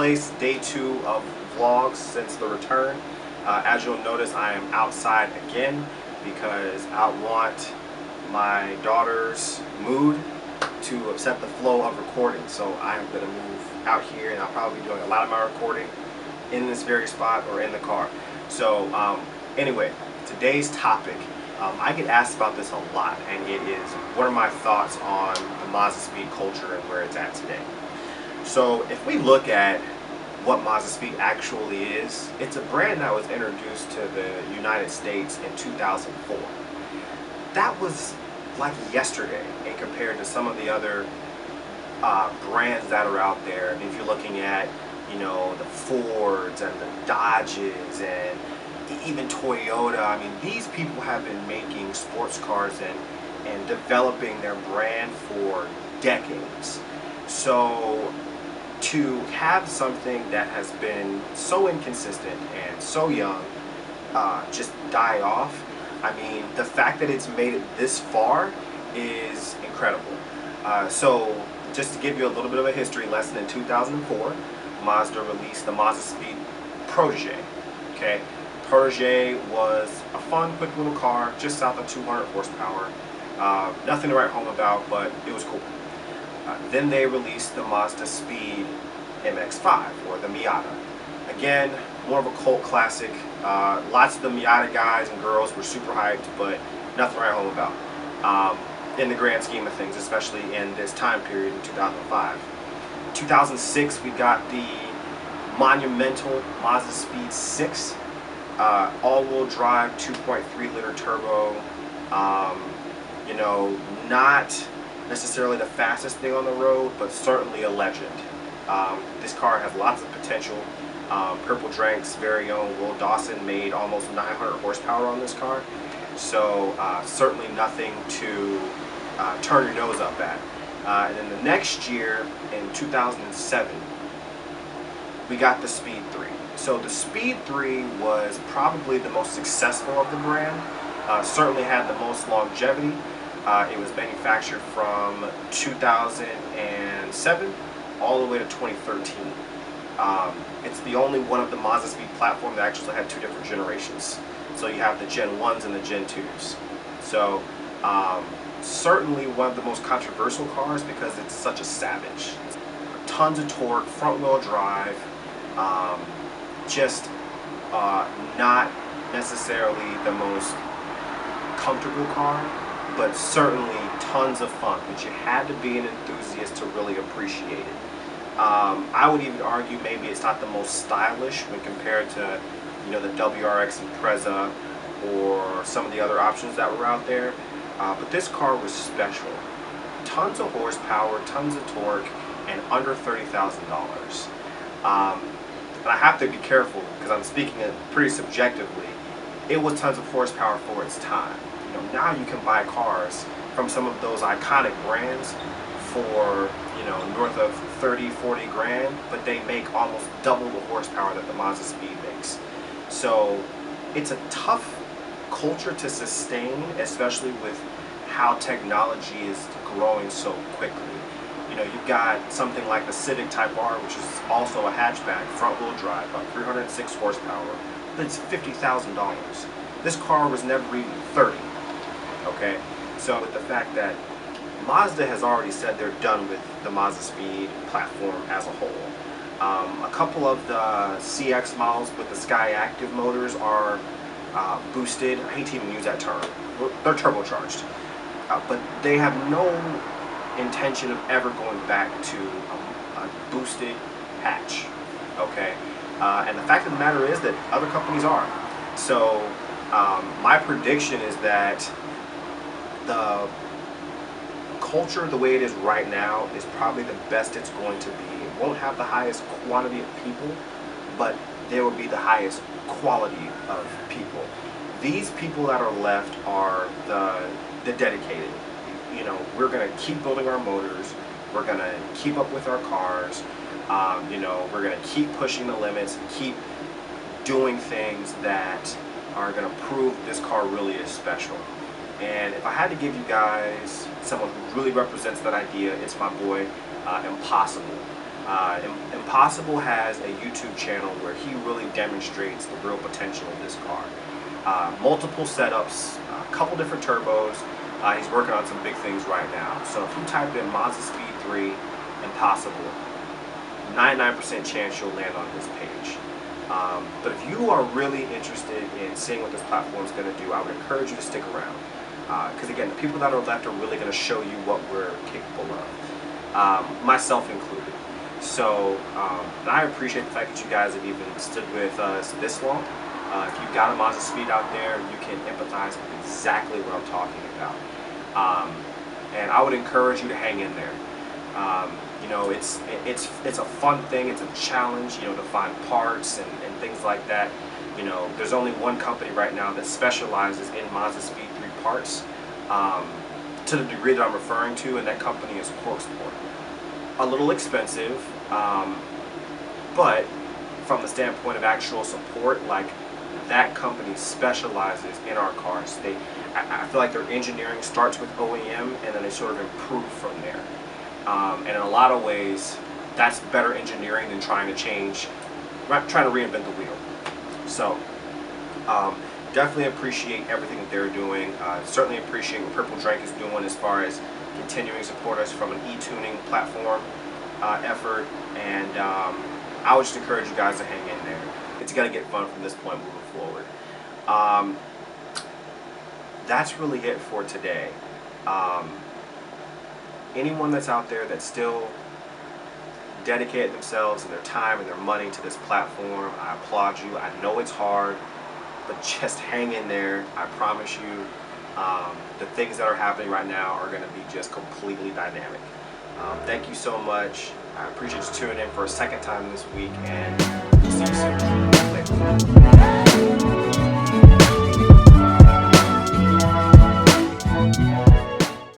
place, day 2 of vlogs since the return. As you'll notice, I am outside again because I want my daughter's mood to upset the flow of recording. So I am going to move out here, and I'll probably be doing a lot of my recording in this very spot or in the car. So anyway, today's topic, I get asked about this a lot, and it is what are my thoughts on the Mazdaspeed culture and where it's at today. So if we look at what Mazdaspeed actually is, it's a brand that was introduced to the United States in 2004. That was like yesterday and compared to some of the other brands that are out there. I mean, if you're looking at, you know, the Fords and the Dodges and even Toyota, I mean, these people have been making sports cars and developing their brand for decades. So to have something that has been so inconsistent and so young just die off, I mean, the fact that it's made it this far is incredible. So just to give you a little bit of a history lesson, in 2004, Mazda released the Mazdaspeed Protege. Okay, Protege was a fun, quick little car, just south of 200 horsepower. Nothing to write home about, but it was cool. Then they released the Mazdaspeed MX-5, or the Miata. Again, more of a cult classic. Lots of the Miata guys and girls were super hyped, but nothing to write home about in the grand scheme of things, especially in this time period in 2005. 2006, we got the monumental Mazdaspeed 6, all-wheel drive, 2.3 liter turbo. You know, not necessarily the fastest thing on the road, but certainly a legend. This car has lots of potential. Purple Drank's very own Will Dawson made almost 900 horsepower on this car, so certainly nothing to turn your nose up at. And then the next year, in 2007, we got the Speed 3. So the Speed 3 was probably the most successful of the brand, certainly had the most longevity. It was manufactured from 2007 all the way to 2013. It's the only one of the Mazdaspeed platform that actually had 2 different generations. So you have the Gen 1s and the Gen 2s. So certainly one of the most controversial cars because it's such a savage. Tons of torque, front wheel drive, just not necessarily the most comfortable car, but certainly tons of fun. But you had to be an enthusiast to really appreciate it. I would even argue maybe it's not the most stylish when compared to, you know, the WRX Impreza or some of the other options that were out there. But this car was special. Tons of horsepower, tons of torque, and under $30,000. And I have to be careful because I'm speaking it pretty subjectively. It was tons of horsepower for its time. You know, now you can buy cars from some of those iconic brands for, you know, north of 30, 40 grand, but they make almost double the horsepower that the Mazdaspeed makes. So it's a tough culture to sustain, especially with how technology is growing so quickly. You know, you've got something like the Civic Type R, which is also a hatchback, front-wheel drive, about 306 horsepower, but it's $50,000. This car was never even 30. Okay, so with the fact that Mazda has already said they're done with the Mazdaspeed platform as a whole. A couple of the CX models with the Sky Active motors are boosted. I hate to even use that term. They're turbocharged. But they have no intention of ever going back to a boosted hatch. Okay? And the fact of the matter is that other companies are. So my prediction is that the culture, the way it is right now, is probably the best it's going to be. It won't have the highest quantity of people, but there will be the highest quality of people. These people that are left are the dedicated. You know, we're going to keep building our motors. We're going to keep up with our cars. You know, we're going to keep pushing the limits, keep doing things that are going to prove this car really is special. And if I had to give you guys someone who really represents that idea, it's my boy Impossible. Impossible has a YouTube channel where he really demonstrates the real potential of this car. Multiple setups, a couple different turbos. He's working on some big things right now. So if you type in Mazdaspeed 3 Impossible, 99% chance you'll land on this page. But if you are really interested in seeing what this platform is going to do, I would encourage you to stick around. Because again, the people that are left are really going to show you what we're capable of, myself included. So and I appreciate the fact that you guys have even stood with us this long. If you've got a Mazdaspeed out there, you can empathize with exactly what I'm talking about. And I would encourage you to hang in there. You know, it's a fun thing. It's a challenge, you know, to find parts and things like that. You know, there's only one company right now that specializes in Mazdaspeed 3 parts to the degree that I'm referring to, and that company is Sport. A little expensive, but from the standpoint of actual support, like, that company specializes in our cars. I feel like their engineering starts with OEM and then they sort of improve from there. And in a lot of ways, that's better engineering than trying to reinvent the wheel. So, definitely appreciate everything that they're doing. Certainly appreciate what Purple Drink is doing as far as continuing to support us from an e-tuning platform effort. And I would just encourage you guys to hang in there. It's going to get fun from this point moving forward. That's really it for today. Anyone that's out there that's still dedicated themselves and their time and their money to this platform, I applaud you. I know it's hard, but just hang in there. I promise you, the things that are happening right now are going to be just completely dynamic. Thank you so much. I appreciate you tuning in for a second time this week, and see you soon. Later.